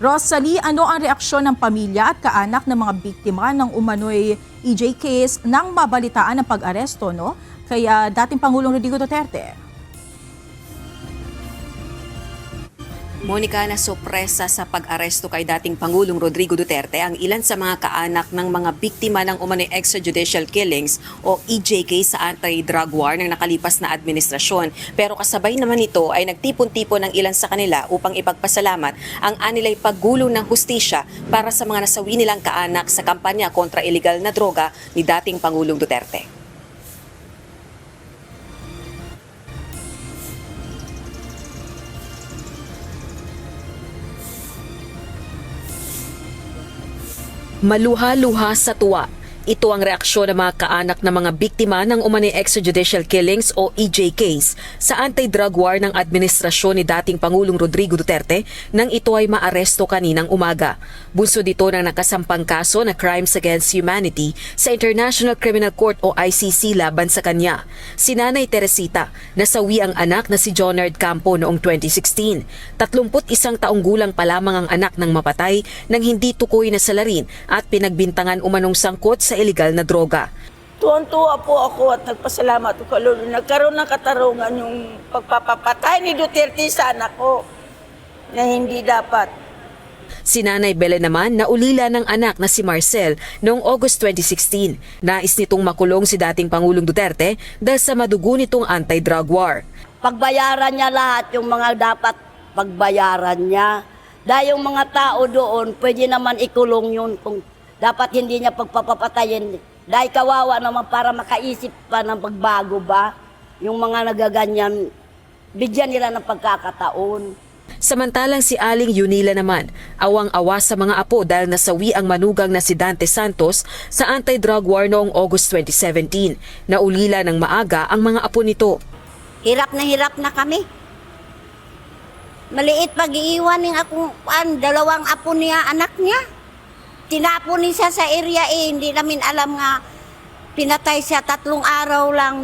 Rosalie, ano ang reaksyon ng pamilya at kaanak ng mga biktima ng umano'y EJ case nang mabalitaan ng pag-aresto, no? Kaya dating Pangulong Rodrigo Duterte? Monica, nasopresa sa pag-aresto kay dating Pangulong Rodrigo Duterte ang ilan sa mga kaanak ng mga biktima ng umano'y extrajudicial killings o EJK sa anti-drug war ng nakalipas na administrasyon. Pero kasabay naman nito ay nagtipon-tipon ng ilan sa kanila upang ipagpasalamat ang anilay paggulong ng hustisya para sa mga nasawi nilang kaanak sa kampanya kontra illegal na droga ni dating Pangulong Duterte. Maluha-luha sa tuwa. Ito ang reaksyon ng mga kaanak ng mga biktima ng umano'y extrajudicial killings o EJKs sa anti-drug war ng administrasyon ni dating Pangulong Rodrigo Duterte nang ito ay maaresto kaninang umaga. Bunso dito ng nakasampang kaso na crimes against humanity sa International Criminal Court o ICC laban sa kanya. Si Nanay Teresita, nasawi ang anak na si Jonard Campo noong 2016. 31 taong gulang pa lamang ang anak ng mapatay nang hindi tukoy na salarin at pinagbintangan umanong sangkot sa illegal na droga. Tuwan-tuwa po ako at nagpasalamat ko Lord. Nagkaroon ng katarungan yung pagpapapatay ni Duterte sa anak ko na hindi dapat. Si Nanay Belen naman naulila ng anak na si Marcel noong August 2016. Nais nitong makulong si dating Pangulong Duterte dahil sa madugo nitong anti-drug war. Pagbayaran niya lahat yung mga dapat pagbayaran niya. Dahil yung mga tao doon, pwede naman ikulong yun kung dapat hindi niya pagpapatayin. Dahil kawawa naman para makaisip pa ng pagbago ba. Yung mga nagaganyan, bigyan nila ng pagkakataon. Samantalang si Aling Yunila naman, awang-awa sa mga apo dahil nasawi ang manugang na si Dante Santos sa anti-drug war noong August 2017. Naulila ng maaga ang mga apo nito. Hirap na kami. Maliit pag-iiwan ng akong dalawang apo niya, anak niya. Tinapon niya sa area hindi namin alam nga pinatay siya 3 araw lang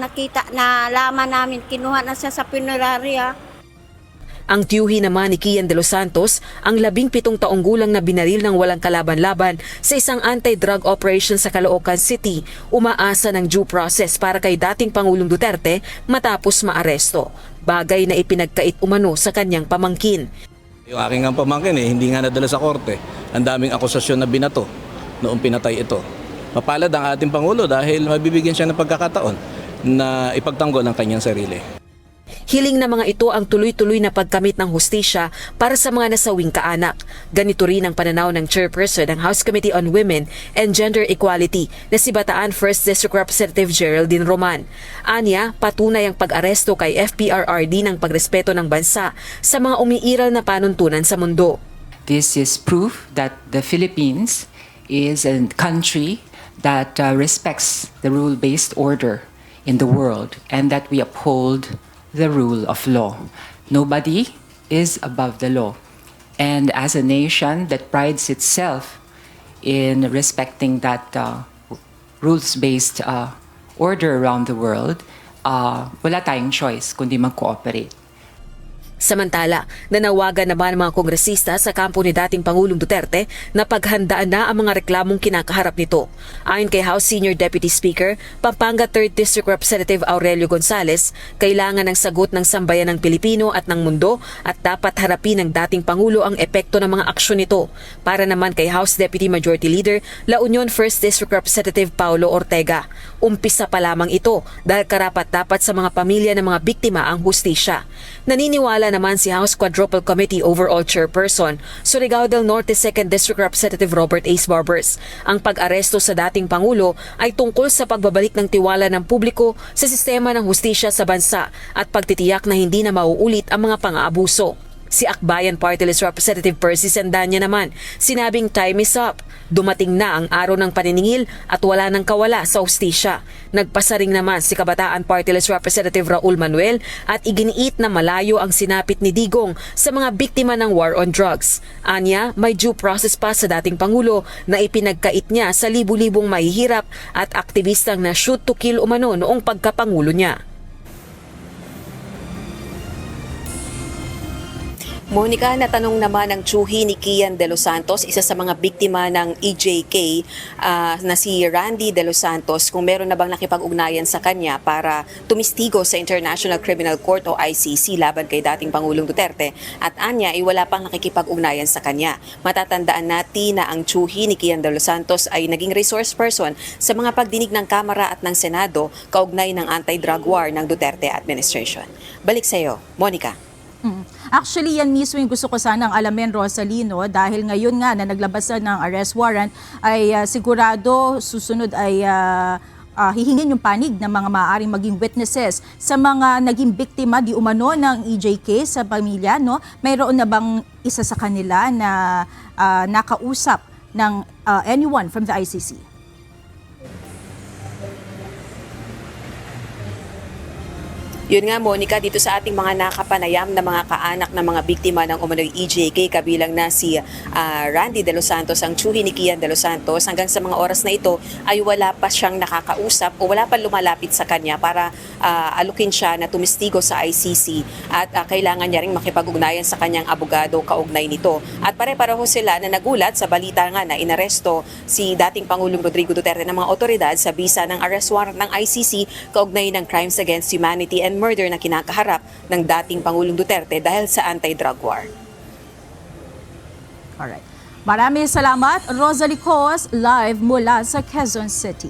na laman namin kinuha na siya sa punerarya. Ang tiyuhi naman ni Kian de los Santos, ang 17 taong gulang na binaril ng walang kalaban-laban sa isang anti-drug operation sa Caloocan City, umaasa ng due process para kay dating Pangulong Duterte matapos maaresto. Bagay na ipinagkait umano sa kanyang pamangkin. Yung aking pamangkin hindi nga nadala sa korte. Ang daming akusasyon na binato noong pinatay ito. Mapalad ang ating Pangulo dahil mabibigyan siya ng pagkakataon na ipagtanggol ang kanyang sarili. Hiling na mga ito ang tuloy-tuloy na pagkamit ng hustisya para sa mga nasawing kaanak. Ganito rin ang pananaw ng chairperson ng House Committee on Women and Gender Equality na si Bataan 1st District Representative Geraldine Roman. Anya, patunay ang pag-aresto kay FPRRD ng pagrespeto ng bansa sa mga umiiral na panuntunan sa mundo. This is proof that the Philippines is a country that respects the rule-based order in the world and that we uphold the rule of law. Nobody is above the law. And as a nation that prides itself in respecting that rules-based order around the world, wala tayong choice kundi mag-cooperate. Samantala, nanawagan naman ang mga kongresista sa kampo ni dating Pangulong Duterte na paghandaan na ang mga reklamong kinakaharap nito. Ayon kay House Senior Deputy Speaker, Pampanga 3rd District Representative Aurelio Gonzales, kailangan ng sagot ng sambayan ng Pilipino at ng mundo at dapat harapin ng dating Pangulo ang epekto ng mga aksyon nito. Para naman kay House Deputy Majority Leader, La Union 1st District Representative Paulo Ortega, umpisa pa lamang ito dahil karapat-dapat sa mga pamilya ng mga biktima ang hustisya. Naniniwala naman si House Quadruple Committee Overall Chairperson, Surigao del Norte 2nd District Representative Robert Ace Barbers. Ang pag-aresto sa dating Pangulo ay tungkol sa pagbabalik ng tiwala ng publiko sa sistema ng hustisya sa bansa at pagtitiyak na hindi na mauulit ang mga pang-aabuso. Si Akbayan Party List Representative Percy Sandanya naman, sinabing time is up. Dumating na ang araw ng paniningil at wala nang kawala sa hustisya. Nagpasaring naman si Kabataan Party List Representative Raul Manuel at iginiit na malayo ang sinapit ni Digong sa mga biktima ng war on drugs. Anya, may due process pa sa dating Pangulo na ipinagkait niya sa libu-libong mahihirap at aktivistang na shoot to kill umano noong pagkapangulo niya. Monica, natanong naman ng tsuhi ni Kian De Los Santos, isa sa mga biktima ng EJK na si Randy De Los Santos, kung meron na bang nakipag-ugnayan sa kanya para tumistigo sa International Criminal Court o ICC laban kay dating Pangulong Duterte. At anya ay wala pang nakikipag-ugnayan sa kanya. Matatandaan natin na ang tsuhi ni Kian De Los Santos ay naging resource person sa mga pagdinig ng Kamara at ng Senado kaugnay ng anti-drug war ng Duterte administration. Balik sa iyo, Monica. Actually, yan mismo yung gusto ko sanang alamin, Rosalino, dahil ngayon nga na naglabas na ng arrest warrant, ay sigurado susunod ay hihingin yung panig ng mga maaaring maging witnesses sa mga naging biktima di umano ng EJK sa pamilya. No? Mayroon na bang isa sa kanila na nakausap ng anyone from the ICC? Yun nga, Monica, dito sa ating mga nakapanayam na mga kaanak ng mga biktima ng umano'y EJK, kabilang na si Randy De Los Santos, ang tsuhi ni Kian De Los Santos, hanggang sa mga oras na ito ay wala pa siyang nakakausap o wala pa lumalapit sa kanya para alukin siya na tumistigo sa ICC at kailangan niya ring makipag-ugnayan sa kanyang abogado kaugnay nito. At pare-pareho sila na nagulat sa balita nga na inaresto si dating Pangulong Rodrigo Duterte ng mga otoridad sa bisa ng arrest warrant ng ICC kaugnay ng crimes against humanity and murder na kinakaharap ng dating Pangulong Duterte dahil sa anti-drug war. Alright. Maraming salamat, Rosalie Cos, live mula sa Quezon City.